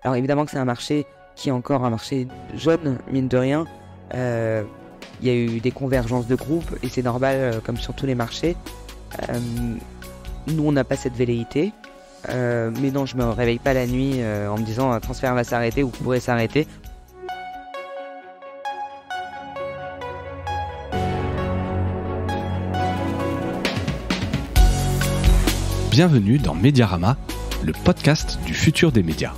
Alors évidemment que c'est un marché qui est encore un marché jeune, mine de rien. Il y a eu des convergences de groupes et c'est normal comme sur tous les marchés. Nous, on n'a pas cette velléité. Mais non, je me réveille pas la nuit en me disant transfert va s'arrêter ou pourrait s'arrêter. Bienvenue dans Mediarama, le podcast du futur des médias.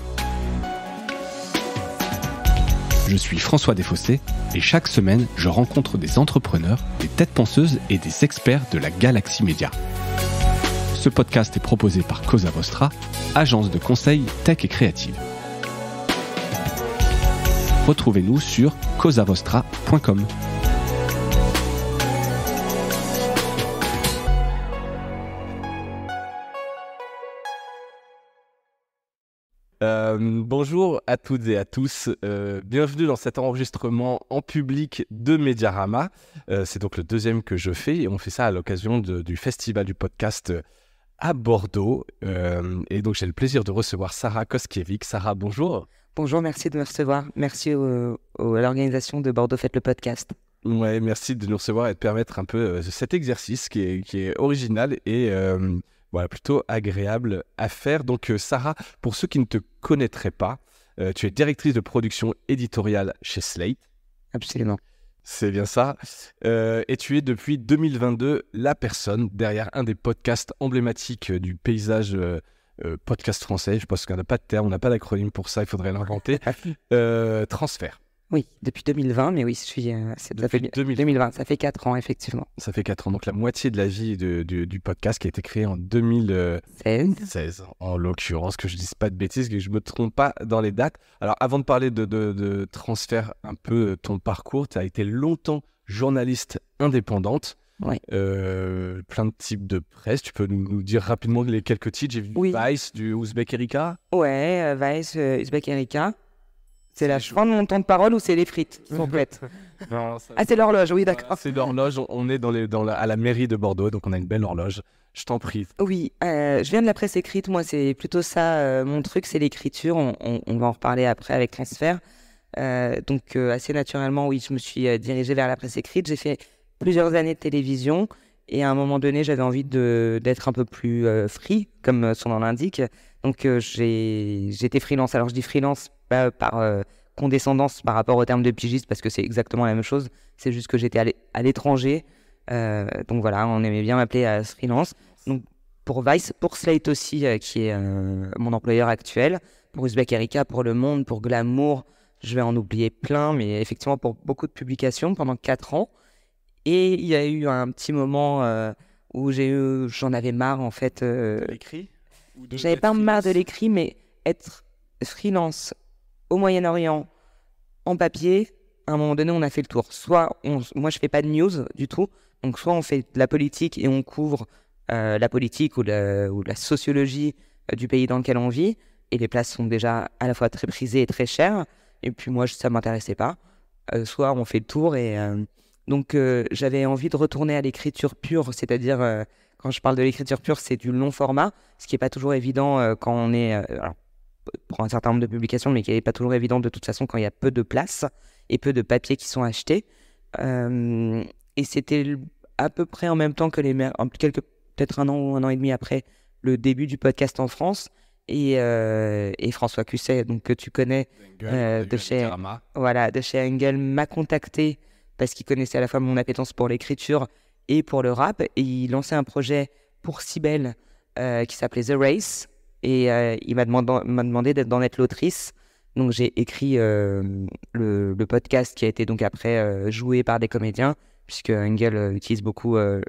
Je suis François Desfossés et chaque semaine, je rencontre des entrepreneurs, des têtes penseuses et des experts de la galaxie média. Ce podcast est proposé par Cosa Vostra, agence de conseil tech et créative. Retrouvez-nous sur cosavostra.com. Bonjour à toutes et à tous, bienvenue dans cet enregistrement en public de Mediarama. C'est donc le deuxième que je fais et on fait ça à l'occasion du festival du podcast à Bordeaux. Et donc j'ai le plaisir de recevoir Sarah Koskiewicz. Sarah, bonjour. Bonjour, merci de me recevoir. Merci à l'organisation de Bordeaux Fête le podcast. Ouais, merci de nous recevoir et de permettre un peu cet exercice qui est original et voilà, plutôt agréable à faire. Donc Sarah, pour ceux qui ne te connaîtraient pas, tu es directrice de production éditoriale chez Slate. Absolument. C'est bien ça. Et tu es depuis 2022 la personne derrière un des podcasts emblématiques du paysage podcast français. Je pense qu'on n'a pas de terme, on n'a pas d'acronyme pour ça, il faudrait l'inventer. Transfert. Oui, depuis 2020, mais oui, ça fait 2020, ça fait 4 ans, effectivement. Ça fait 4 ans, donc la moitié de la vie du podcast qui a été créé en 2016, en l'occurrence, que je ne dise pas de bêtises, que je ne me trompe pas dans les dates. Alors, avant de parler de transfert, un peu ton parcours, tu as été longtemps journaliste indépendante. Ouais. Plein de types de presse. Tu peux nous dire rapidement les quelques titres. J'ai vu Vice, du Ouzbek Erika. Ouais, Vice, Ouzbek Erika. C'est la fin de mon temps de parole ou c'est les frites qui sont prêtes? Non, Ah, c'est l'horloge, oui, d'accord. C'est l'horloge, on est à la mairie de Bordeaux, donc on a une belle horloge. Je t'en prie. Oui, je viens de la presse écrite, moi c'est plutôt ça, mon truc, c'est l'écriture, on va en reparler après avec Transfert. Donc assez naturellement, oui, je me suis dirigé vers la presse écrite, j'ai fait plusieurs années de télévision et à un moment donné, j'avais envie d'être un peu plus free, comme son nom l'indique. Donc j'étais freelance, alors je dis freelance par condescendance par rapport au terme de pigiste parce que c'est exactement la même chose, c'est juste que j'étais à l'étranger, donc voilà, on aimait bien m'appeler freelance. Donc pour Vice, pour Slate aussi, qui est mon employeur actuel, pour Ouzbek Erika, pour Le Monde, pour Glamour, je vais en oublier plein, mais effectivement pour beaucoup de publications pendant 4 ans. Et il y a eu un petit moment où j'en avais marre en fait. De l'écrit J'avais pas marre de l'écrit, mais être freelance au Moyen-Orient, en papier, à un moment donné, on a fait le tour. Moi, je fais pas de news du tout. Donc, soit on fait de la politique et on couvre la politique ou la sociologie du pays dans lequel on vit. Et les places sont déjà à la fois très prisées et très chères. Et puis, moi, ça m'intéressait pas. Soit on fait le tour et... Donc, j'avais envie de retourner à l'écriture pure. C'est-à-dire, quand je parle de l'écriture pure, c'est du long format. Ce qui n'est pas toujours évident quand on est... pour un certain nombre de publications, mais qui n'est pas toujours évident de toute façon quand il y a peu de place et peu de papiers qui sont achetés. Et c'était à peu près en même temps que peut-être un an ou un an et demi après le début du podcast en France. Et François Cusset, donc, que tu connais de chez Engel, m'a contacté parce qu'il connaissait à la fois mon appétence pour l'écriture et pour le rap. Et il lançait un projet pour Cybelle qui s'appelait The Race. Et il m'a demandé d'en être l'autrice. Donc j'ai écrit le podcast qui a été donc après joué par des comédiens, puisque Engel utilise beaucoup le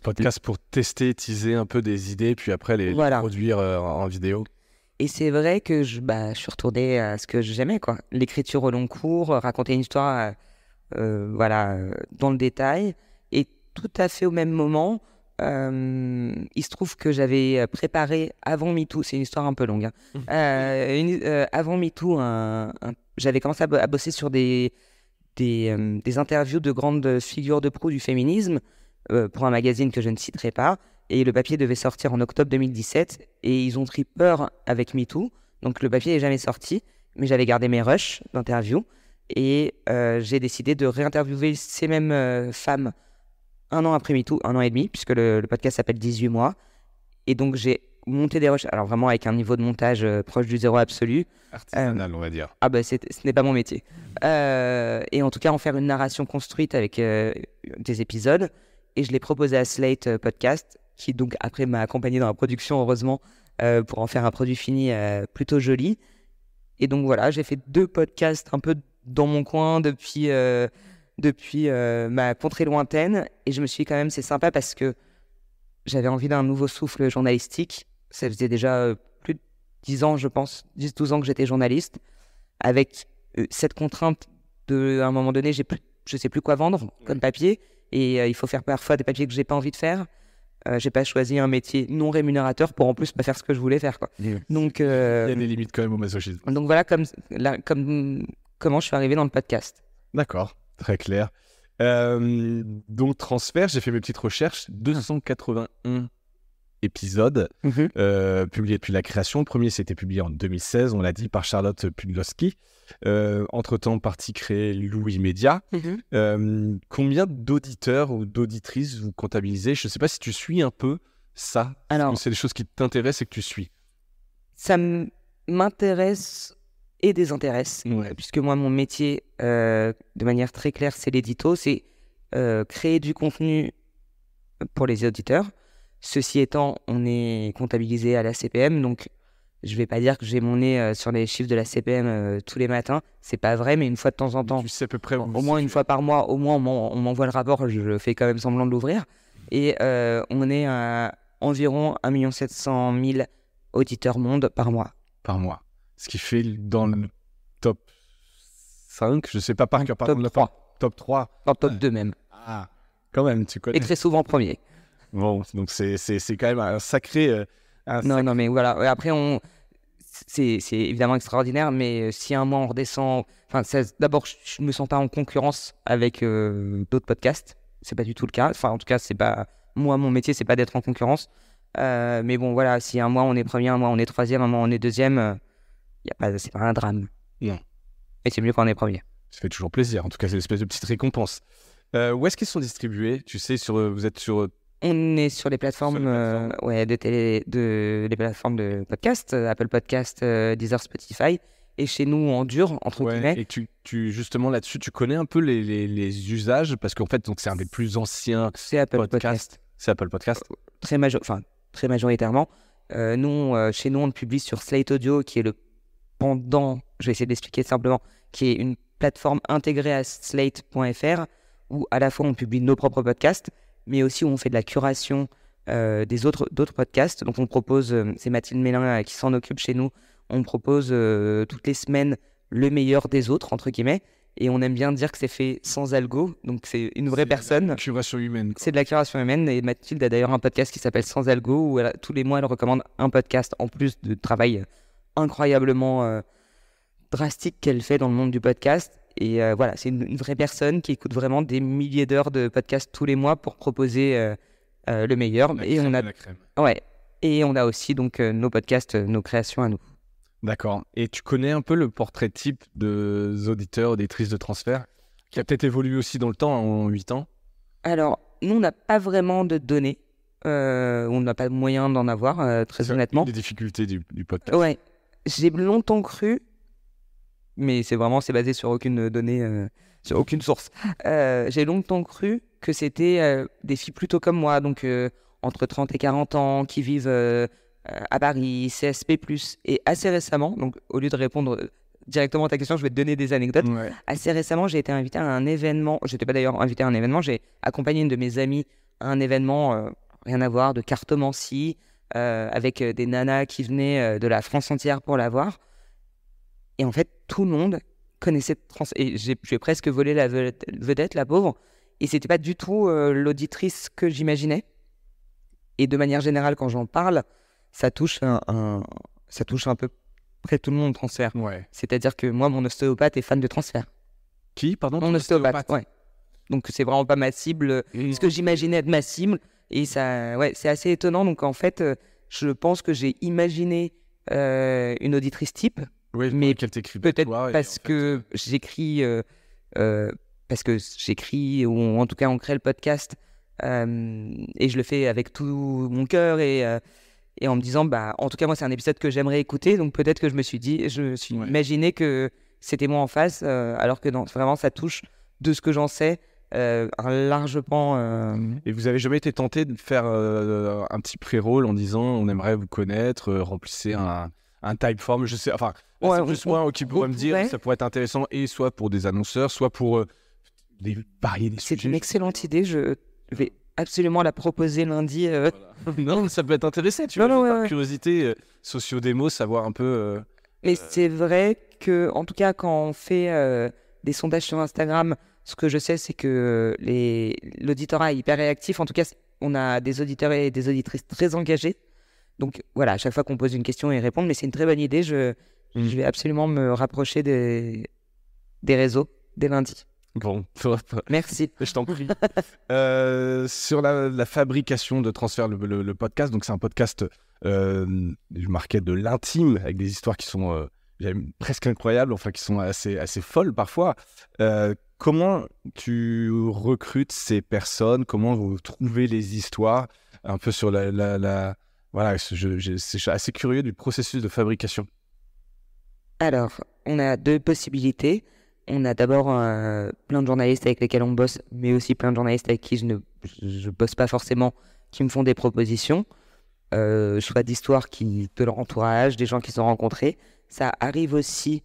podcast pour tester, teaser un peu des idées, puis après les produire en vidéo. Et c'est vrai que je suis retourné à ce que j'aimais, quoi. L'écriture au long cours, raconter une histoire dans le détail. Et tout à fait au même moment... il se trouve que j'avais préparé avant MeToo, c'est une histoire un peu longue, avant MeToo, j'avais commencé à bosser sur des interviews de grandes figures de proue du féminisme pour un magazine que je ne citerai pas, et le papier devait sortir en octobre 2017 et ils ont pris peur avec MeToo Donc le papier n'est jamais sorti, mais j'avais gardé mes rushs d'interview et j'ai décidé de réinterviewer ces mêmes femmes 1 an après MeToo, 1 an et demi, puisque le podcast s'appelle 18 mois. Et donc j'ai monté des rushs, alors vraiment avec un niveau de montage proche du zéro absolu. Artisanal, on va dire. Ah bah ce n'est pas mon métier. Et en tout cas en faire une narration construite avec des épisodes. Et je l'ai proposé à Slate Podcast, qui donc après m'a accompagné dans la production, heureusement, pour en faire un produit fini plutôt joli. Et donc voilà, j'ai fait 2 podcasts un peu dans mon coin depuis ma contrée lointaine. Et je me suis dit quand même, c'est sympa parce que j'avais envie d'un nouveau souffle journalistique. Ça faisait déjà plus de 10 ans, je pense, 10-12 ans que j'étais journaliste, avec cette contrainte de, à un moment donné, je sais plus quoi vendre comme papier. Et il faut faire parfois des papiers que j'ai pas envie de faire. J'ai pas choisi un métier non rémunérateur pour en plus pas faire ce que je voulais faire, quoi. Donc, il y a des limites quand même au masochisme. Donc voilà comment je suis arrivé dans le podcast. D'accord, très clair. Donc transfert, j'ai fait mes petites recherches. 281 épisodes publiés depuis la création. Le premier c'était publié en 2016, on l'a dit, par Charlotte Pudlowski. Entre-temps, partie créée Louis Média. Combien d'auditeurs ou d'auditrices vous comptabilisez? Je ne sais pas si tu suis un peu ça. Alors, c'est des choses qui t'intéressent et que tu suis. Ça m'intéresse et désintéresse, puisque moi, mon métier, de manière très claire, c'est l'édito, c'est créer du contenu pour les auditeurs. Ceci étant, on est comptabilisé à la CPM, donc je ne vais pas dire que j'ai mon nez sur les chiffres de la CPM tous les matins. C'est pas vrai, mais une fois de temps en temps, tu sais à peu près au moins une fois par mois, au moins on m'envoie le rapport, je fais quand même semblant de l'ouvrir. Et on est à environ 1 700 000 auditeurs monde par mois. Par mois. Ce qui fait dans le top 5, je ne sais pas par cœur, top 3. Top 3. Non, top 2 même. Ah, quand même, tu connais. Et très souvent premier. Bon, donc c'est quand même un sacré... Non, mais voilà. Et après, c'est évidemment extraordinaire, mais si un mois on redescend... D'abord, je ne me sens pas en concurrence avec d'autres podcasts. C'est pas du tout le cas. Enfin, en tout cas, c'est pas... Moi, mon métier, c'est pas d'être en concurrence. Mais bon, voilà, si un mois on est premier, un mois on est troisième, un mois on est deuxième, c'est pas un drame. Non. Et c'est mieux quand on est premier. Ça fait toujours plaisir. En tout cas, c'est une espèce de petite récompense. Où est-ce qu'ils sont distribués? Tu sais, vous êtes sur... On est sur les plateformes, les plateformes de podcast, Apple Podcast, Deezer, Spotify, et chez nous en dur, entre guillemets. Et tu justement là-dessus, tu connais un peu les usages, parce qu'en fait, donc c'est un des plus anciens podcasts. C'est Apple Podcast. Très majoritairement. Chez nous, on le publie sur Slate Audio, qui est le pendant, je vais essayer d'expliquer simplement, qui est une plateforme intégrée à slate.fr, où à la fois on publie nos propres podcasts, mais aussi où on fait de la curation d'autres podcasts. Donc on propose, c'est Mathilde Mélin qui s'en occupe chez nous, on propose toutes les semaines le meilleur des autres, entre guillemets, et on aime bien dire que c'est fait sans algo, donc c'est une vraie personne. C'est de la curation humaine. C'est de la curation humaine, et Mathilde a d'ailleurs un podcast qui s'appelle Sans algo, où tous les mois elle recommande un podcast, en plus de travail incroyablement drastique qu'elle fait dans le monde du podcast. Et voilà, c'est une vraie personne qui écoute vraiment des milliers d'heures de podcasts tous les mois pour proposer le meilleur. La crème. Ouais. Et on a aussi donc nos podcasts, nos créations à nous. D'accord. Et tu connais un peu le portrait type des auditeurs, auditrices de transfert, qui a peut-être évolué aussi dans le temps, en 8 ans? Alors, nous, on n'a pas vraiment de données. On n'a pas de moyen d'en avoir, très honnêtement. C'est une des difficultés du podcast. Ouais. J'ai longtemps cru, mais c'est basé sur aucune donnée, sur aucune source. J'ai longtemps cru que c'était des filles plutôt comme moi, donc entre 30 et 40 ans, qui vivent à Paris, CSP+. Et assez récemment, donc au lieu de répondre directement à ta question, je vais te donner des anecdotes. Ouais. Assez récemment, j'ai été invité à un événement. Je n'étais pas d'ailleurs invité à un événement, j'ai accompagné une de mes amies à un événement, rien à voir, de cartomancie, avec des nanas qui venaient de la France entière pour la voir. Et en fait, tout le monde connaissait et j'ai presque volé la vedette, la pauvre. Et c'était pas du tout l'auditrice que j'imaginais. Et de manière générale, quand j'en parle, ça touche ça touche un peu près tout le monde, transfert. Ouais. C'est-à-dire que moi, mon ostéopathe est fan de transfert. Qui, pardon? Mon ostéopathe, ouais. Donc c'est vraiment pas ma cible, ce que j'imaginais être ma cible. Et ça, ouais, c'est assez étonnant. Donc en fait, je pense que j'ai imaginé une auditrice type, Oui, mais qu'elle t'écrit peut-être toi, et parce en fait, que j'écris, ou en tout cas on crée le podcast, et je le fais avec tout mon cœur, et en me disant, en tout cas moi c'est un épisode que j'aimerais écouter, donc peut-être que je me suis Ouais. imaginé que c'était moi en face, alors que non, vraiment ça touche, de ce que j'en sais, un large pan. Et vous avez jamais été tenté de faire un petit pré-roll en disant on aimerait vous connaître, remplissez un typeform, je sais, enfin, là, Ouais, c'est plus moi qui pourrais me dire, ça pourrait être intéressant, et soit pour des annonceurs, soit pour varier des C'est sujets. une excellente idée, je vais absolument la proposer lundi. Non, ça peut être intéressant, tu Non, vois, non, juste ouais, par ouais. curiosité, socio-démo, savoir un peu... Mais c'est vrai que, en tout cas, quand on fait des sondages sur Instagram, ce que je sais, c'est que l'auditorat est hyper réactif. En tout cas, on a des auditeurs et des auditrices très engagés. Donc voilà, à chaque fois qu'on pose une question, ils répondent. Mais c'est une très bonne idée. Je vais absolument me rapprocher des réseaux dès lundi. Bon, Merci. je t'en prie. Sur la fabrication de Transfert, le podcast, donc c'est un podcast marqué de l'intime, avec des histoires qui sont presque incroyables, enfin qui sont assez folles parfois. Comment tu recrutes ces personnes? Comment vous trouvez les histoires? Un peu sur voilà, je suis assez curieux du processus de fabrication. Alors, on a deux possibilités. On a d'abord plein de journalistes avec lesquels on bosse, mais aussi plein de journalistes avec qui je bosse pas forcément, qui me font des propositions, soit d'histoires de leur entourage, des gens qu'ils ont rencontrés. Ça arrive aussi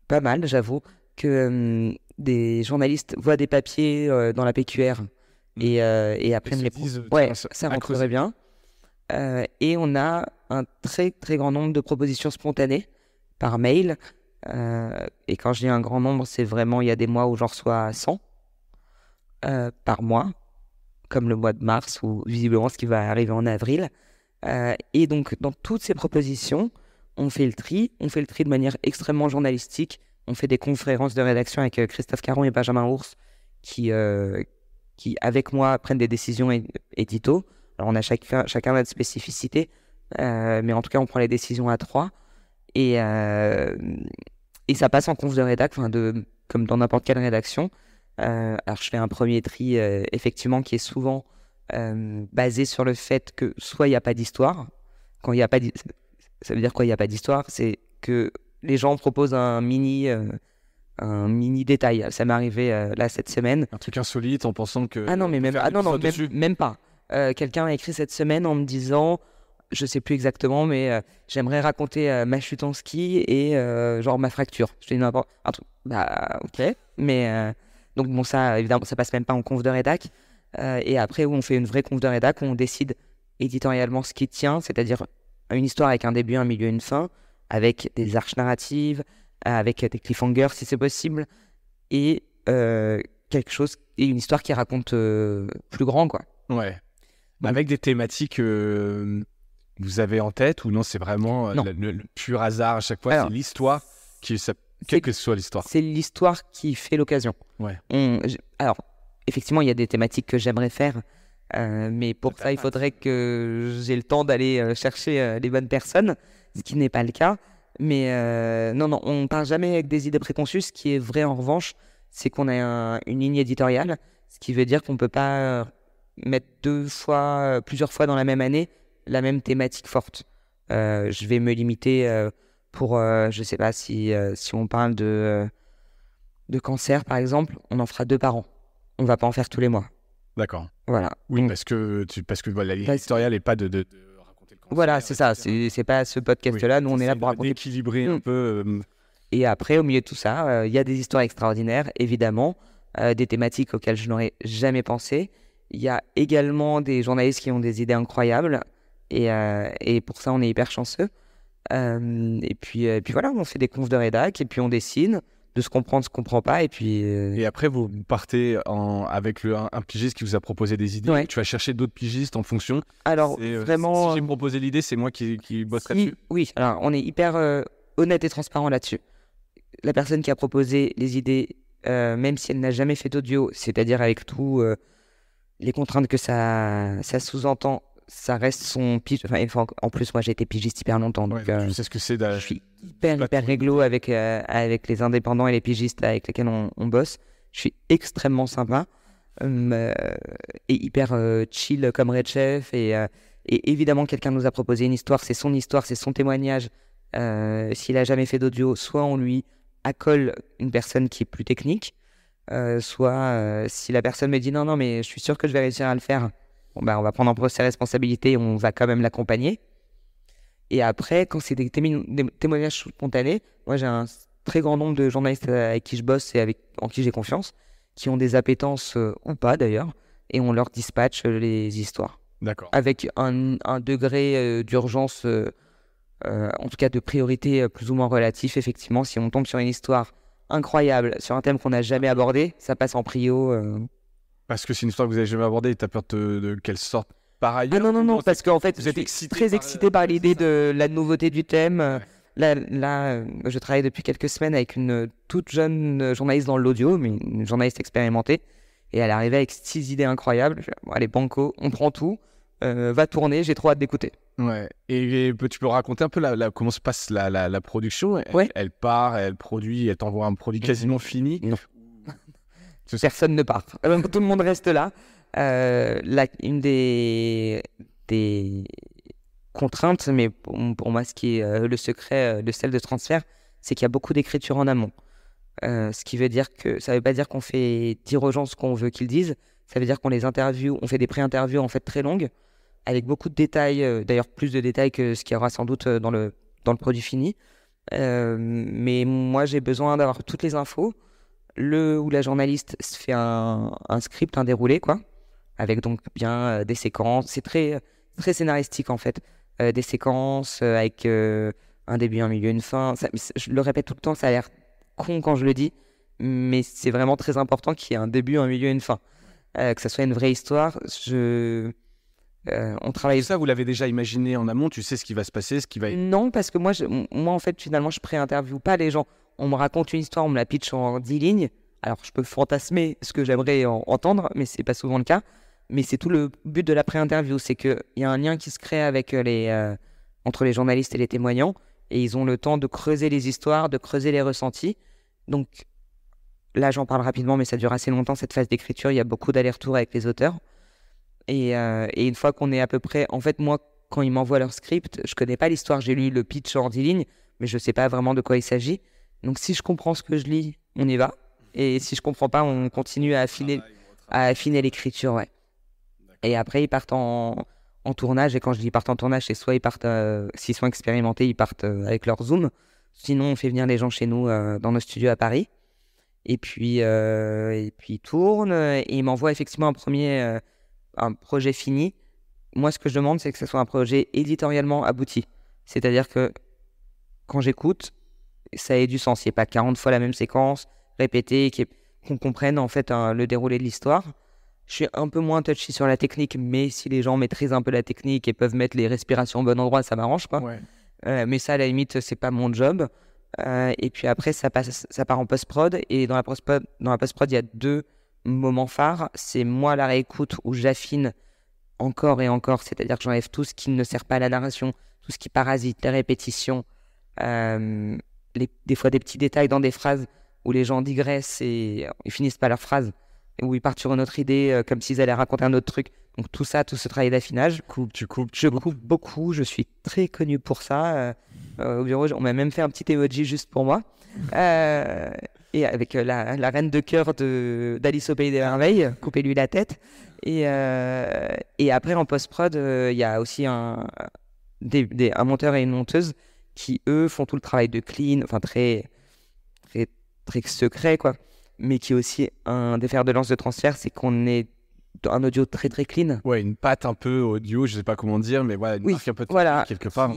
pas mal, j'avoue, que des journalistes voient des papiers dans la PQR et apprennent les disent, ouais, tiens, ça à rentre creuser. très bien. Et on a un très très grand nombre de propositions spontanées par mail. Et quand je dis un grand nombre, c'est vraiment, il y a des mois où j'en reçois 100 par mois, comme le mois de mars, ou visiblement ce qui va arriver en avril. Et donc, dans toutes ces propositions, on fait le tri de manière extrêmement journalistique. On fait des conférences de rédaction avec Christophe Caron et Benjamin Ours, qui, avec moi, prennent des décisions édito. Alors, on a chacun notre spécificité, mais en tout cas, on prend les décisions à 3. Et ça passe en conf de rédac, comme dans n'importe quelle rédaction. Alors, je fais un premier tri, effectivement, qui est souvent basé sur le fait que soit il n'y a pas d'histoire. Quand il n'y a pas ça veut dire quoi, il n'y a pas d'histoire? C'est que les gens proposent un mini détail. Ça m'est arrivé là cette semaine. Un truc insolite en pensant que... Ah non, mais même pas. Quelqu'un a écrit cette semaine en me disant, je sais plus exactement, mais j'aimerais raconter ma chute en ski et genre ma fracture. Je dis n'importe un truc. Ok. Mais donc bon, ça évidemment, ça passe même pas en conf de rédac. Et après, où on fait une vraie conf de rédac, où on décide éditorialement ce qui tient, c'est-à-dire une histoire avec un début, un milieu, une fin, avec des arches narratives, avec des cliffhangers si c'est possible, et quelque chose, et une histoire qui raconte plus grand, quoi. Ouais. Donc, avec des thématiques vous avez en tête, ou non, c'est vraiment le pur hasard à chaque fois? Alors, c'est l'histoire quelle que soit l'histoire. C'est l'histoire qui fait l'occasion. Ouais. Alors, effectivement, il y a des thématiques que j'aimerais faire, mais pour ça, il faudrait que j'ai le temps d'aller chercher les bonnes personnes, ce qui n'est pas le cas. Mais non, on ne part jamais avec des idées préconçues. Ce qui est vrai, en revanche, c'est qu'on a une ligne éditoriale, ce qui veut dire qu'on ne peut pas mettre plusieurs fois dans la même année, la même thématique forte. Je vais me limiter pour, je sais pas, si on parle de cancer, par exemple, on en fera 2 par an. On va pas en faire tous les mois. D'accord. Voilà. Oui, Donc, parce que voilà, l'éditorial n'est pas de raconter le cancer. voilà, c'est ça. C'est pas ce podcast-là. Nous, on est là pour raconter. D'équilibrer un peu. Et après, au milieu de tout ça, il y a des histoires extraordinaires, évidemment, des thématiques auxquelles je n'aurais jamais pensé. Il y a également des journalistes qui ont des idées incroyables. Et pour ça, on est hyper chanceux. Et puis voilà, on fait des confs de rédac et puis on dessine de se comprendre, se comprend pas. Et puis. Et après, vous partez avec un pigiste qui vous a proposé des idées. Ouais. Tu vas chercher d'autres pigistes en fonction. Alors, vraiment. Si j'ai proposé l'idée, c'est moi qui bosserai dessus. Oui, alors on est hyper honnête et transparent là-dessus. La personne qui a proposé les idées, même si elle n'a jamais fait d'audio, c'est-à-dire avec tout les contraintes que ça sous-entend, ça reste son pige. Enfin, en plus, moi, j'ai été pigiste hyper longtemps. Donc, tu sais ce que c'est je suis hyper réglo avec les indépendants et les pigistes avec lesquels on bosse. Je suis extrêmement sympa et hyper chill comme Red Chef. Et évidemment, quelqu'un nous a proposé une histoire, c'est son témoignage. S'il a jamais fait d'audio, soit on lui accole une personne qui est plus technique, soit si la personne me dit non, mais je suis sûr que je vais réussir à le faire, bon, on va prendre en procès ses responsabilités et on va quand même l'accompagner. Et après, quand c'est des témoignages spontanés, moi j'ai un très grand nombre de journalistes avec qui je bosse et en qui j'ai confiance, qui ont des appétences ou pas d'ailleurs, et on leur dispatche les histoires. D'accord. Avec un degré d'urgence, en tout cas de priorité plus ou moins relatif, effectivement. Si on tombe sur une histoire incroyable, sur un thème qu'on n'a jamais abordé, ça passe en prio. Parce que c'est une histoire que vous n'avez jamais abordée et tu as peur de qu'elle sorte par ailleurs? Ah non, parce qu'en fait, vous êtes je suis très excité par l'idée de la nouveauté du thème. Ouais. Là, je travaille depuis quelques semaines avec une toute jeune journaliste dans l'audio, mais une journaliste expérimentée. Et elle est arrivée avec 6 idées incroyables. Bon, allez, banco, on prend tout. Va tourner, j'ai trop hâte d'écouter. Ouais. Et tu peux raconter un peu comment se passe la production? Ouais. Elle part, elle produit, elle t'envoie un produit quasiment fini? Non. Personne ne part. Tout le monde reste là. Une des contraintes, mais pour moi, ce qui est le secret de celle de transfert, c'est qu'il y a beaucoup d'écriture en amont. Ce qui veut dire que ça ne veut pas dire qu'on fait dire aux gens ce qu'on veut qu'ils disent. Ça veut dire qu'on les interviewe, on fait des pré-interviews en fait très longues, avec beaucoup de détails, d'ailleurs plus de détails que ce qu'il y aura sans doute dans le produit fini. Mais moi, j'ai besoin d'avoir toutes les infos. Le ou la journaliste se fait un script, un déroulé, quoi, avec donc bien des séquences. C'est très, très scénaristique en fait. Des séquences avec un début, un milieu, une fin. Je le répète tout le temps, ça a l'air con quand je le dis, mais c'est vraiment très important qu'il y ait un début, un milieu, une fin. Que ça soit une vraie histoire. On travaille. Ça, vous l'avez déjà imaginé en amont, tu sais ce qui va se passer, ce qui va... Non, parce que moi en fait, finalement, je pré-interviewe pas les gens. On me raconte une histoire, on me la pitch en 10 lignes. Alors, je peux fantasmer ce que j'aimerais entendre, mais c'est pas souvent le cas. Mais c'est tout le but de la pré-interview, c'est qu'il y a un lien qui se crée avec entre les journalistes et les témoignants, et ils ont le temps de creuser les histoires, de creuser les ressentis. Donc, là, j'en parle rapidement, mais ça dure assez longtemps, cette phase d'écriture. Il y a beaucoup d'allers-retours avec les auteurs. Et une fois qu'on est à peu près... En fait, moi, quand ils m'envoient leur script, je connais pas l'histoire. J'ai lu le pitch en 10 lignes, mais je sais pas vraiment de quoi il s'agit. Donc, si je comprends ce que je lis, on y va. Et si je comprends pas, on continue à affiner l'écriture, ouais. Et après, ils partent en tournage. Et quand je dis ils partent en tournage, c'est soit ils partent, s'ils sont expérimentés, ils partent avec leur Zoom. Sinon, on fait venir les gens chez nous dans nos studios à Paris. Et puis ils tournent. Et ils m'envoient effectivement un projet fini. Moi, ce que je demande, c'est que ce soit un projet éditorialement abouti. C'est-à-dire que quand j'écoute, ça ait du sens. Il n'y a pas 40 fois la même séquence répétée, qu'on comprenne en fait le déroulé de l'histoire. Je suis un peu moins touchy sur la technique, mais si les gens maîtrisent un peu la technique et peuvent mettre les respirations au bon endroit, ça m'arrange, quoi. Ouais. Mais ça, à la limite, c'est pas mon job. Et puis après, ça part en post-prod. Et dans la post-prod, il y a 2 moments phares. C'est moi, la réécoute, où j'affine encore et encore. C'est-à-dire que j'enlève tout ce qui ne sert pas à la narration, tout ce qui parasite, les répétitions, des fois des petits détails dans des phrases où les gens digressent et ils finissent pas leur phrase, où ils partent sur une autre idée, comme s'ils allaient raconter un autre truc. Donc tout ce travail d'affinage. Tu coupes. Je coupe beaucoup, je suis très connu pour ça. Au bureau, on m'a même fait un petit emoji juste pour moi. Et avec la reine de cœur d'Alice au Pays des Merveilles, coupez-lui la tête. Et après, en post-prod, il y a aussi un monteur et une monteuse qui, eux, font tout le travail de clean, enfin très, très, très secret, quoi. Mais qui est aussi un des fers de lance de transfert, c'est qu'on est un audio très très clean. Ouais, une patte un peu audio, je sais pas comment dire, mais voilà, une marque un peu voilà, quelque part.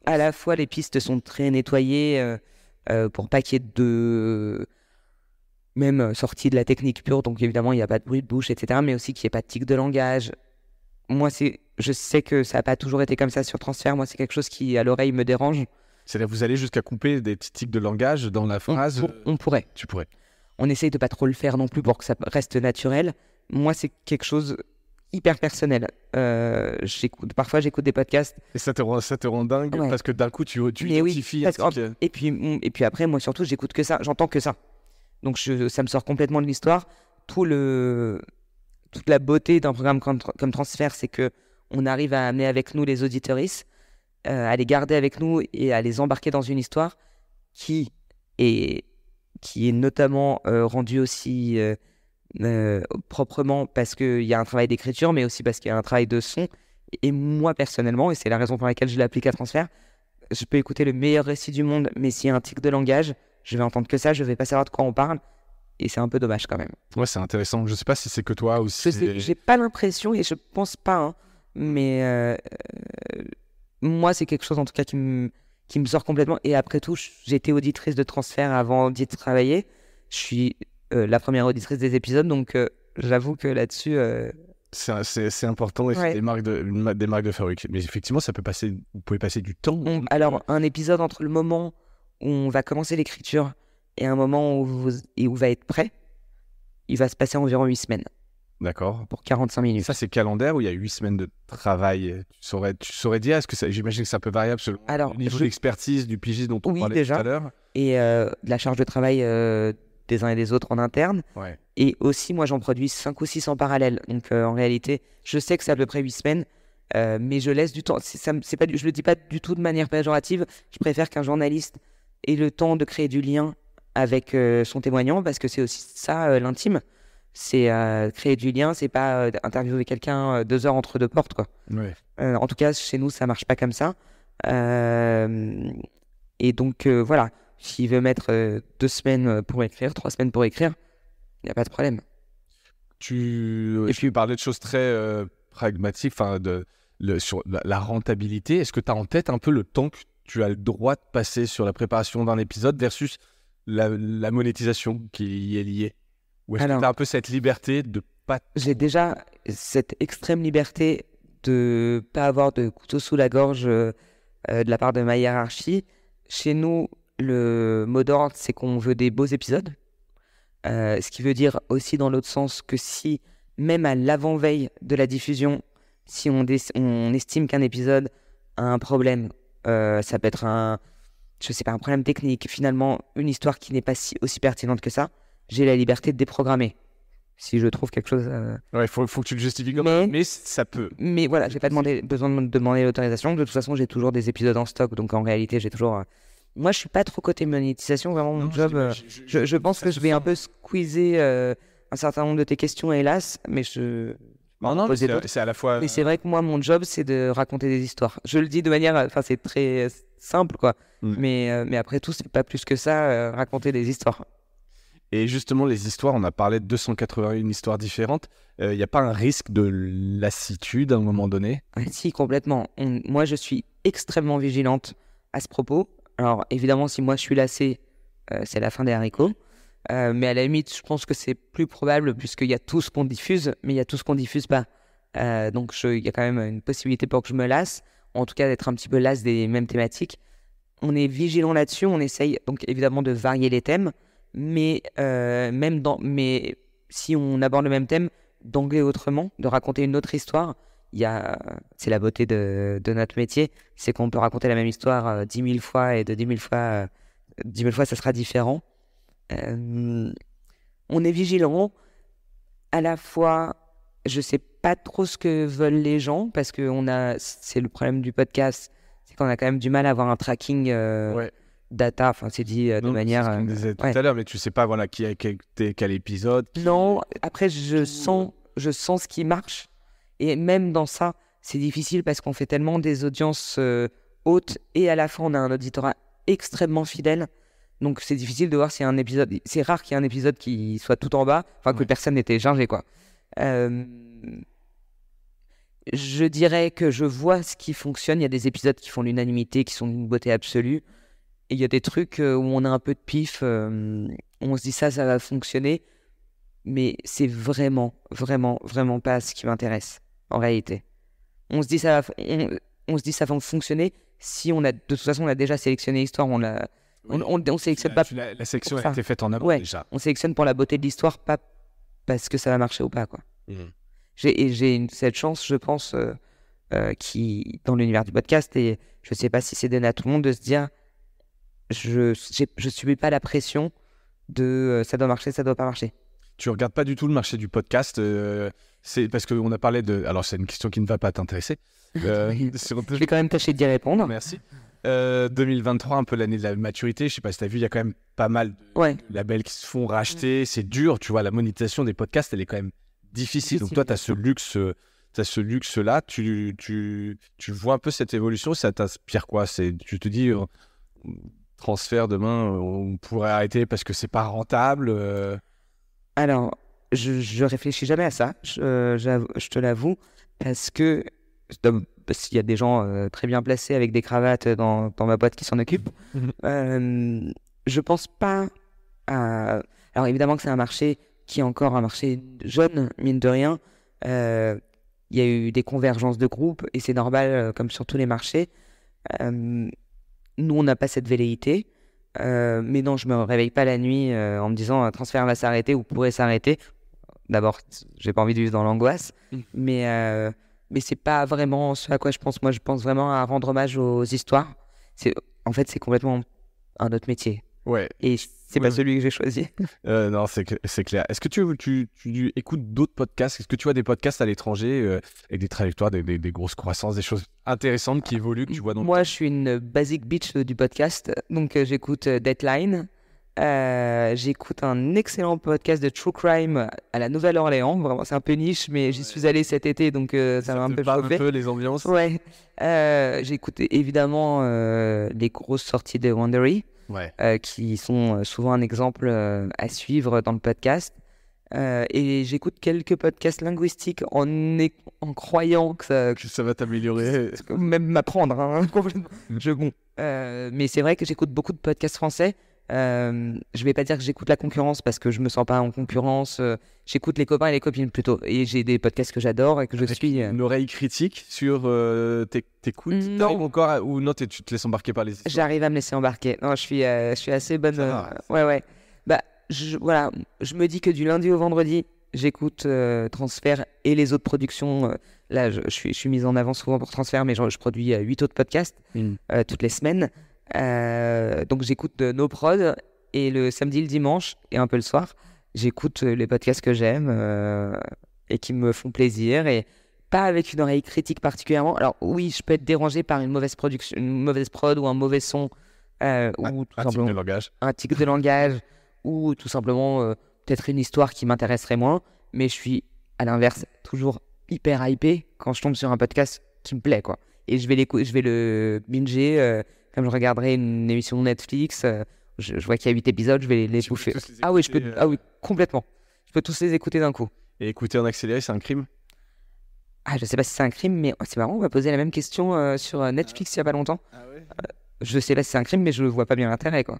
À la fois, les pistes sont très nettoyées pour pas qu'il y ait de... Même sortie de la technique pure, donc évidemment, il n'y a pas de bruit de bouche, etc. Mais aussi qu'il n'y ait pas de tic de langage. Moi, je sais que ça n'a pas toujours été comme ça sur transfert. Moi, c'est quelque chose qui, à l'oreille, me dérange. C'est-à-dire, vous allez jusqu'à couper des petits tics de langage dans la phrase? On pourrait. Tu pourrais. On essaye de pas trop le faire non plus pour que ça reste naturel. Moi, c'est quelque chose hyper personnel. Parfois, j'écoute des podcasts. Et ça te rend dingue parce que d'un coup, tu identifies. Et puis après, moi surtout, j'écoute que ça, j'entends que ça. Donc ça me sort complètement de l'histoire. Toute la beauté d'un programme comme Transfert, c'est que on arrive à amener avec nous les auditeuristes, à les garder avec nous et à les embarquer dans une histoire qui est notamment rendue aussi proprement parce qu'il y a un travail d'écriture, mais aussi parce qu'il y a un travail de son. Et moi, personnellement, et c'est la raison pour laquelle je l'applique à Transfert, je peux écouter le meilleur récit du monde, mais s'il y a un tic de langage, je vais entendre que ça, je vais pas savoir de quoi on parle. Et c'est un peu dommage quand même. Ouais, c'est intéressant. Je sais pas si c'est que toi ou si... J'ai pas l'impression, et je pense pas, hein, mais moi, c'est quelque chose en tout cas qui me sort complètement. Et après tout, j'ai été auditrice de Transfert avant d'y travailler. Je suis la première auditrice des épisodes, donc j'avoue que là-dessus... C'est important et c'est des marques de fabrique. Mais effectivement, vous pouvez passer du temps. Alors, un épisode entre le moment où on va commencer l'écriture et un moment où va être prêt, il va se passer environ 8 semaines. D'accord. Pour 45 minutes. Ça, c'est calendaire où il y a 8 semaines de travail. Tu saurais dire, j'imagine que ça peut varier selon le niveau d'expertise du pigiste dont on parlait tout à l'heure. Et de la charge de travail des uns et des autres en interne. Ouais. Et aussi, moi, j'en produis 5 ou 6 en parallèle. Donc, en réalité, je sais que c'est à peu près 8 semaines, mais je laisse du temps. Je le dis pas du tout de manière péjorative. Je préfère qu'un journaliste ait le temps de créer du lien avec son témoignant, parce que c'est aussi ça, l'intime. C'est créer du lien, c'est pas interviewer quelqu'un 2 heures entre deux portes, quoi. Ouais. En tout cas, chez nous, ça marche pas comme ça. Et donc, voilà. S'il veut mettre 2 semaines pour écrire, 3 semaines pour écrire, il n'y a pas de problème. Et puis, parler de choses très pragmatiques, sur la rentabilité. Est-ce que tu as en tête un peu le temps que tu as le droit de passer sur la préparation d'un épisode versus la monétisation qui y est liée? Ou est-ce que tu as un peu cette liberté de pas... J'ai déjà cette extrême liberté de ne pas avoir de couteau sous la gorge de la part de ma hiérarchie. Chez nous, le mot d'ordre, c'est qu'on veut des beaux épisodes. Ce qui veut dire aussi dans l'autre sens que si, même à l'avant-veille de la diffusion, si on estime qu'un épisode a un problème, ça peut être un problème technique, finalement une histoire qui n'est pas aussi pertinente que ça, j'ai la liberté de déprogrammer. Si je trouve quelque chose... Ouais, faut que tu le justifies comme ça, mais ça peut. Mais voilà, j'ai pas besoin de demander l'autorisation. De toute façon, j'ai toujours des épisodes en stock, donc en réalité, j'ai toujours... Moi, je suis pas trop côté monétisation, vraiment, mon job. Je pense que je vais un peu squeezer un certain nombre de tes questions, hélas, mais Non, mais c'est à la fois... Mais c'est vrai que moi, mon job, c'est de raconter des histoires. Je le dis de manière... Enfin, c'est très simple, quoi. Mais après tout, c'est pas plus que ça, raconter des histoires. Et justement, les histoires, on a parlé de 281 histoires différentes. Il n'y a pas un risque de lassitude à un moment donné? Si, complètement. Moi, je suis extrêmement vigilante à ce propos. Alors, évidemment, si moi je suis lassé, c'est la fin des haricots. Mais à la limite, je pense que c'est plus probable puisqu'il y a tout ce qu'on diffuse, mais il y a tout ce qu'on diffuse pas. Donc, il y a quand même une possibilité pour que je me lasse, en tout cas d'être un petit peu lasse des mêmes thématiques. On est vigilant là-dessus, on essaye donc évidemment de varier les thèmes, mais si on aborde le même thème, d'angler autrement, de raconter une autre histoire. C'est la beauté de notre métier, c'est qu'on peut raconter la même histoire 10 000 fois et de 10 000 fois, 10 000 fois ça sera différent. On est vigilant. À la fois, je sais pas trop ce que veulent les gens parce que c'est le problème du podcast, c'est qu'on a quand même du mal à avoir un tracking data. Enfin, c'est dit de manière. C'est ce qu'on disait tout à l'heure, mais tu sais pas qui a quel épisode. Non. Après, je sens ce qui marche. Et même dans ça, c'est difficile parce qu'on fait tellement des audiences hautes et à la fois on a un auditorat extrêmement fidèle. Donc c'est difficile de voir si un épisode... C'est rare qu'il y ait un épisode qui soit tout en bas, enfin que personne n'ait téléchargé, quoi. Je dirais que je vois ce qui fonctionne. Il y a des épisodes qui font l'unanimité, qui sont d'une beauté absolue. Et il y a des trucs où on a un peu de pif, on se dit ça va fonctionner. Mais c'est vraiment, vraiment, vraiment pas ce qui m'intéresse, en réalité. On se dit ça va fonctionner si on a... De toute façon, on a déjà sélectionné l'histoire, on sélectionne pas... La sélection a été faite en amont, déjà. On sélectionne pour la beauté de l'histoire, pas parce que ça va marcher ou pas, quoi. J'ai cette chance, je pense, qui dans l'univers du podcast, et je sais pas si c'est donné à tout le monde de se dire je subis pas la pression de ça doit marcher, ça doit pas marcher. Tu regardes pas du tout le marché du podcast, c'est parce qu'on a parlé de... Alors, c'est une question qui ne va pas t'intéresser. Je vais quand même tâcher d'y répondre. Merci. 2023, un peu l'année de la maturité. Je sais pas si tu as vu, il y a quand même pas mal de labels qui se font racheter. C'est dur, tu vois. La monétisation des podcasts, elle est quand même difficile. Donc, toi, tu as ce luxe-là. Tu vois un peu cette évolution. Ça t'inspire quoi? Tu te dis, transfert demain, on pourrait arrêter parce que c'est pas rentable. Alors, je réfléchis jamais à ça, je te l'avoue, parce que s'il y a des gens très bien placés avec des cravates dans ma boîte qui s'en occupent, je pense pas à... Alors évidemment que c'est un marché qui est encore un marché jeune, mine de rien. Il y a eu des convergences de groupes et c'est normal, comme sur tous les marchés. Nous, on n'a pas cette velléité. Mais non, je me réveille pas la nuit en me disant un transfert va s'arrêter ou pourrait s'arrêter. D'abord, j'ai pas envie de vivre dans l'angoisse, mais c'est pas vraiment ce à quoi je pense. Moi, je pense vraiment à rendre hommage aux histoires. En fait, c'est complètement un autre métier. Ouais. Et c'est pas celui que j'ai choisi. Non, c'est clair. Est-ce que tu écoutes d'autres podcasts? Est-ce que tu vois des podcasts à l'étranger avec des trajectoires, des grosses croissances, des choses intéressantes qui évoluent, que tu vois dans Moi, je suis une basic bitch du podcast. Donc, j'écoute Deadline. J'écoute un excellent podcast de True Crime à la Nouvelle-Orléans. Vraiment, c'est un peu niche, mais j'y suis allé cet été, donc ça m'a un peu chauffé. Un peu les ambiances. Ouais. J'écoute évidemment les grosses sorties de Wondery. Qui sont souvent un exemple à suivre dans le podcast. Et j'écoute quelques podcasts linguistiques en croyant que ça va t'améliorer. Même m'apprendre, hein, complètement. Mais c'est vrai que j'écoute beaucoup de podcasts français. Je vais pas dire que j'écoute la concurrence parce que je me sens pas en concurrence. J'écoute les copains et les copines plutôt. Et j'ai des podcasts que j'adore et que je suis. Une oreille critique sur t'écoutes encore ou non, tu te laisses embarquer par les histoires? J'arrive à me laisser embarquer. Non, je suis assez bonne. Ouais. Bah, voilà, je me dis que du lundi au vendredi, j'écoute Transfert et les autres productions. Là, je suis mise en avant souvent pour Transfert, mais je produis 8 autres podcasts toutes les semaines. Donc j'écoute nos prods et le samedi, le dimanche et un peu le soir, j'écoute les podcasts que j'aime et qui me font plaisir et pas avec une oreille critique particulièrement. Alors oui, je peux être dérangé par une mauvaise production, une mauvaise prod ou un mauvais son ou tout simplement un tic de langage ou tout simplement peut-être une histoire qui m'intéresserait moins, mais je suis à l'inverse toujours hyper hypé quand je tombe sur un podcast qui me plaît quoi. Et je vais le binger comme je regarderais une émission Netflix, je vois qu'il y a 8 épisodes, je vais les bouffer. Ah oui, complètement. Je peux tous les écouter d'un coup. Et écouter en accéléré, c'est un crime? Ah, je sais pas si c'est un crime, mais c'est marrant, on m'a posé la même question sur Netflix il y a pas longtemps. Je sais pas si c'est un crime, mais je vois pas bien l'intérêt, quoi.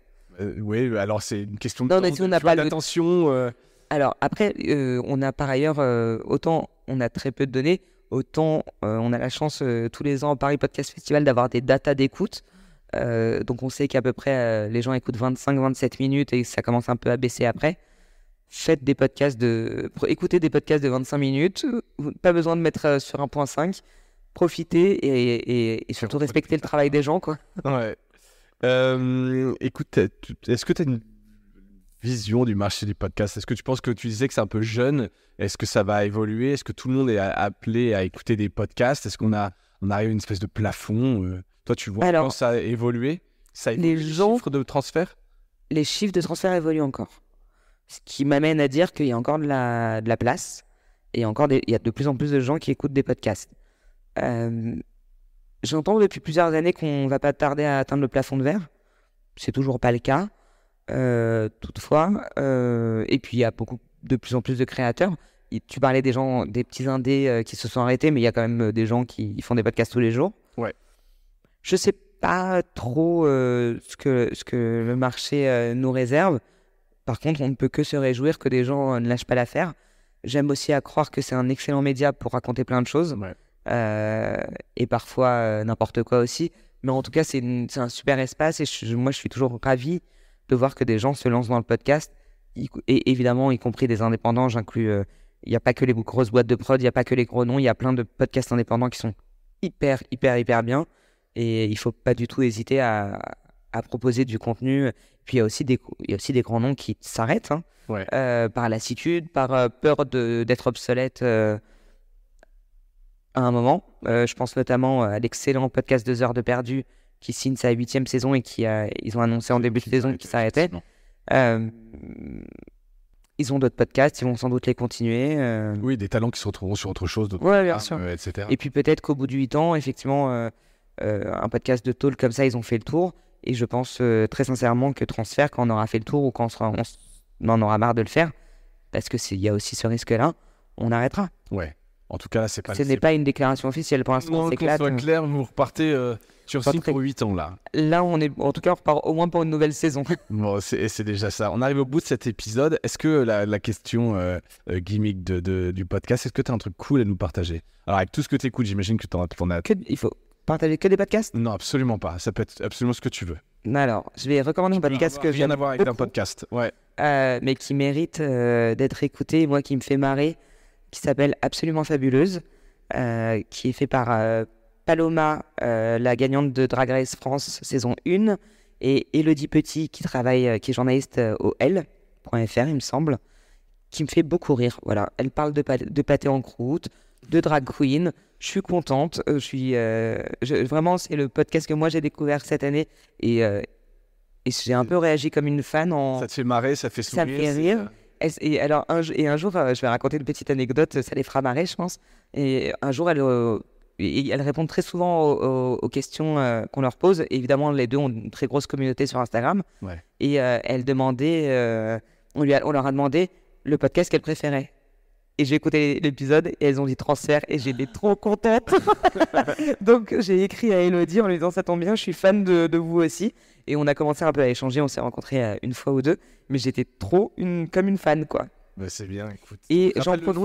Oui, alors c'est une question de temps, on n'a pas d'attention. Alors après, on a par ailleurs, autant on a très peu de données, autant on a la chance tous les ans au Paris Podcast Festival d'avoir des datas d'écoute. Donc on sait qu'à peu près les gens écoutent 25-27 minutes et ça commence un peu à baisser après. Faites des podcasts écoutez des podcasts de 25 minutes, pas besoin de mettre sur 1.5, profitez et surtout respectez le travail des gens quoi. Ouais. Écoute, est-ce que tu as une vision du marché du podcast? Est-ce que tu penses que tu disais que c'est un peu jeune? Est-ce que ça va évoluer? Est-ce que tout le monde est appelé à écouter des podcasts? Est-ce qu'on arrive à une espèce de plafond? Toi, tu vois comment ça a évolué? Ça évolue, les chiffres de transfert? Les chiffres de transfert évoluent encore. Ce qui m'amène à dire qu'il y a encore de la place et il y a de plus en plus de gens qui écoutent des podcasts. J'entends depuis plusieurs années qu'on va pas tarder à atteindre le plafond de verre. C'est toujours pas le cas. Toutefois, et puis il y a de plus en plus de créateurs. Tu parlais des petits indés qui se sont arrêtés, mais il y a quand même des gens qui font des podcasts tous les jours. Ouais. Je sais pas trop ce que le marché nous réserve. Par contre, on ne peut que se réjouir que des gens ne lâchent pas l'affaire. J'aime aussi à croire que c'est un excellent média pour raconter plein de choses. Ouais. Et parfois n'importe quoi aussi. Mais en tout cas, c'est un super espace et moi, je suis toujours ravi de voir que des gens se lancent dans le podcast. Et évidemment, y compris des indépendants, j'inclus Il n'y a pas que les grosses boîtes de prod, il n'y a pas que les gros noms, il y a plein de podcasts indépendants qui sont hyper bien. Et il ne faut pas du tout hésiter à proposer du contenu. Puis il y a aussi des grands noms qui s'arrêtent par lassitude, par peur d'être obsolète à un moment. Je pense notamment à l'excellent podcast 2 heures de perdu qui signe sa 8e saison et ils ont annoncé en début de saison qu'il s'arrêtait. Ils ont d'autres podcasts, ils vont sans doute les continuer. Oui, des talents qui se retrouveront sur autre chose, bien sûr. etc. Et puis peut-être qu'au bout de 8 ans, effectivement, un podcast de talk comme ça, ils ont fait le tour. Et je pense très sincèrement que Transfert, quand on aura fait le tour ou quand on en aura marre de le faire, parce qu'il y a aussi ce risque-là, on arrêtera. Ouais. En tout cas, là, ce n'est pas une déclaration officielle pour l'instant. Non, qu'on soit clair, vous repartez sur signe pour 8 ans, là. Là, on repart au moins pour une nouvelle saison. Bon, c'est déjà ça. On arrive au bout de cet épisode. Est-ce que la question gimmick du podcast, est-ce que tu as un truc cool à nous partager? Alors, avec tout ce que tu écoutes, j'imagine que tu en as... Il faut partager que des podcasts? Non, absolument pas. Ça peut être absolument ce que tu veux. Alors, je vais recommander un podcast que rien à voir avec un podcast, mais qui mérite d'être écouté, moi qui me fait marrer, qui s'appelle Absolument Fabuleuse, qui est fait par Paloma, la gagnante de Drag Race France saison 1, et Elodie Petit qui est journaliste au L.fr, il me semble, qui me fait beaucoup rire. Voilà, elle parle de pâté en croûte, de drag queen. Je suis contente. Vraiment, c'est le podcast que moi j'ai découvert cette année et j'ai un peu réagi comme une fan. Ça te fait marrer, ça fait sourire. Ça me fait rire. Et alors un jour, je vais raconter une petite anecdote, ça les fera marrer, je pense. Et un jour, elles répondent très souvent aux questions qu'on leur pose. Et évidemment, les deux ont une très grosse communauté sur Instagram. Ouais. Et elles demandaient, on leur a demandé le podcast qu'elles préféraient. Et j'ai écouté l'épisode et elles ont dit Transfert et j'étais trop contente. Donc j'ai écrit à Elodie en lui disant ça tombe bien, je suis fan de vous aussi. Et on a commencé un peu à échanger, on s'est rencontrés une fois ou deux, mais j'étais comme une fan, quoi. Bah c'est bien, écoute. Et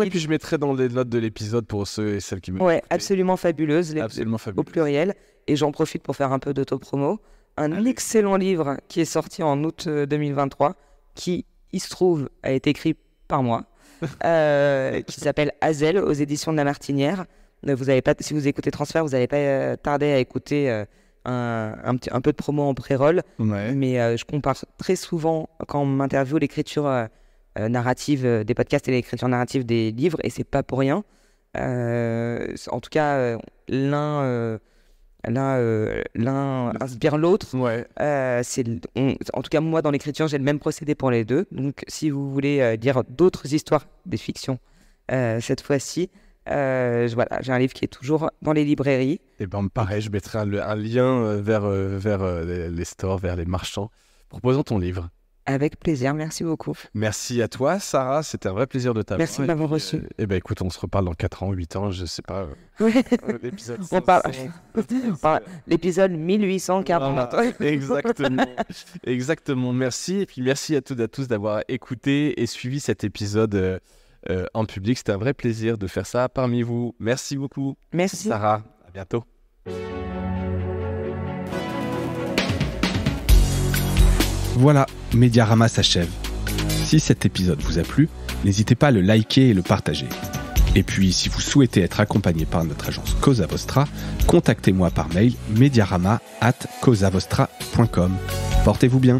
puis je mettrai dans les notes de l'épisode pour ceux et celles qui me... Ouais, Absolument Fabuleuse, Absolument Fabuleuse, au pluriel. Et j'en profite pour faire un peu d'autopromo. Un excellent livre qui est sorti en août 2023, qui, il se trouve, a été écrit par moi. Qui s'appelle Hazel aux éditions de La Martinière. Si vous écoutez Transfert, vous n'avez pas tardé à écouter un peu de promo en pré-roll. Ouais. Mais je compare très souvent quand on m'interviewe l'écriture narrative des podcasts et l'écriture narrative des livres, et c'est pas pour rien. En tout cas, l'un inspire l'autre. Ouais. En tout cas, moi, dans l'écriture, j'ai le même procédé pour les deux. Donc, si vous voulez dire d'autres histoires, des fictions, cette fois-ci, voilà, j'ai un livre qui est toujours dans les librairies. Et ben pareil, je mettrai un lien vers les stores, vers les marchands. Proposons ton livre. Avec plaisir, merci beaucoup. Merci à toi, Sarah, c'était un vrai plaisir de t'avoir. Merci de m'avoir reçu. Et ben écoute, on se reparle dans 4 ans, 8 ans, je sais pas. L'épisode l'épisode 1840. Exactement. Exactement, merci. Et puis merci à toutes et à tous d'avoir écouté et suivi cet épisode en public. C'était un vrai plaisir de faire ça parmi vous. Merci beaucoup. Merci. Sarah, à bientôt. Voilà, Mediarama s'achève. Si cet épisode vous a plu, n'hésitez pas à le liker et le partager. Et puis, si vous souhaitez être accompagné par notre agence Cosa Vostra, contactez-moi par mail mediarama@cosavostra.com. Portez-vous bien.